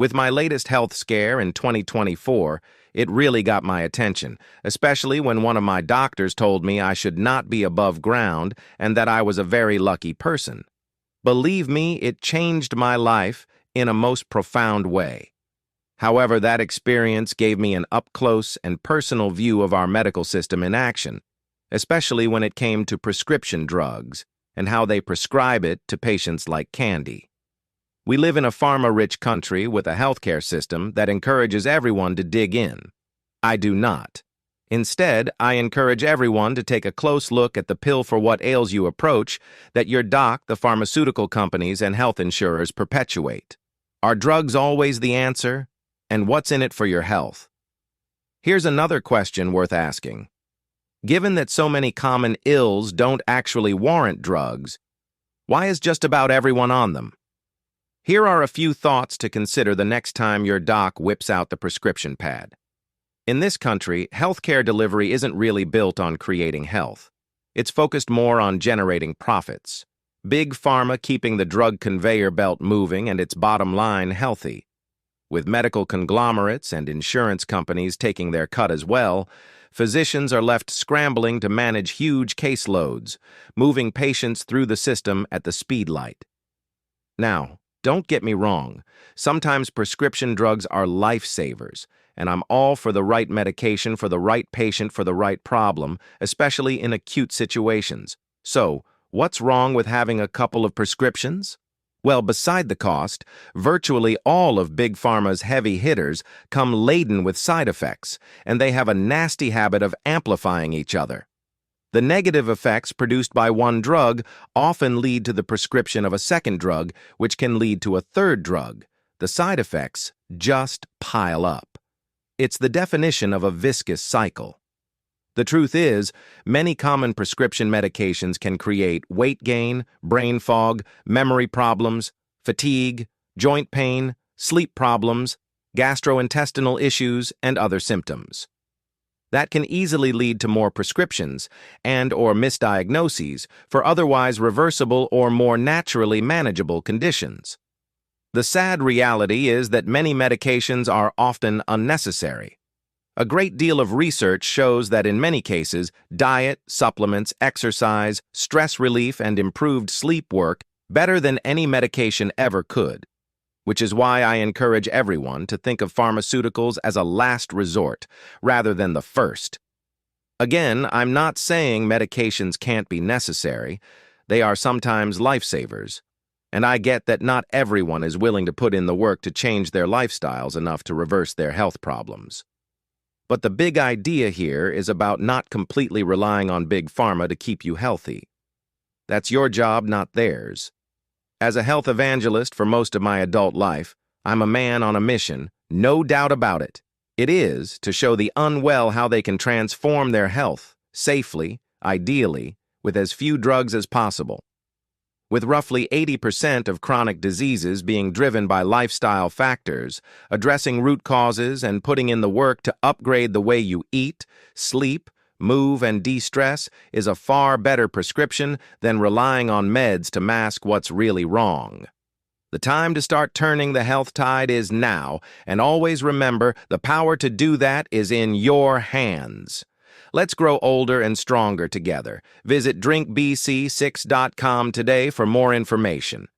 With my latest health scare in 2024, it really got my attention, especially when one of my doctors told me I should not be above ground and that I was a very lucky person. Believe me, it changed my life in a most profound way. However, that experience gave me an up-close and personal view of our medical system in action, especially when it came to prescription drugs and how they prescribe it to patients like candy. We live in a pharma-rich country with a healthcare system that encourages everyone to dig in. I do not. Instead, I encourage everyone to take a close look at the pill for what ails you approach that your doc, the pharmaceutical companies, and health insurers perpetuate. Are drugs always the answer? And what's in it for your health? Here's another question worth asking. Given that so many common ills don't actually warrant drugs, why is just about everyone on them? Here are a few thoughts to consider the next time your doc whips out the prescription pad. In this country, healthcare delivery isn't really built on creating health. It's focused more on generating profits. Big pharma keeping the drug conveyor belt moving and its bottom line healthy. With medical conglomerates and insurance companies taking their cut as well, physicians are left scrambling to manage huge caseloads, moving patients through the system at the speed light. Now, don't get me wrong, sometimes prescription drugs are lifesavers, and I'm all for the right medication for the right patient for the right problem, especially in acute situations. So, what's wrong with having a couple of prescriptions? Well, beside the cost, virtually all of Big Pharma's heavy hitters come laden with side effects, and they have a nasty habit of amplifying each other. The negative effects produced by one drug often lead to the prescription of a second drug, which can lead to a third drug. The side effects just pile up. It's the definition of a viscous cycle. The truth is, many common prescription medications can create weight gain, brain fog, memory problems, fatigue, joint pain, sleep problems, gastrointestinal issues, and other symptoms. That can easily lead to more prescriptions and/or misdiagnoses for otherwise reversible or more naturally manageable conditions. The sad reality is that many medications are often unnecessary. A great deal of research shows that in many cases, diet, supplements, exercise, stress relief, and improved sleep work better than any medication ever could, which is why I encourage everyone to think of pharmaceuticals as a last resort rather than the first. Again, I'm not saying medications can't be necessary. They are sometimes lifesavers. And I get that not everyone is willing to put in the work to change their lifestyles enough to reverse their health problems. But the big idea here is about not completely relying on Big Pharma to keep you healthy. That's your job, not theirs. As a health evangelist for most of my adult life, I'm a man on a mission, no doubt about it. It is to show the unwell how they can transform their health, safely, ideally, with as few drugs as possible. With roughly 80% of chronic diseases being driven by lifestyle factors, addressing root causes and putting in the work to upgrade the way you eat, sleep, move, and de-stress is a far better prescription than relying on meds to mask what's really wrong. The time to start turning the health tide is now, and always remember the power to do that is in your hands. Let's grow older and stronger together. Visit drinkbc6.com today for more information.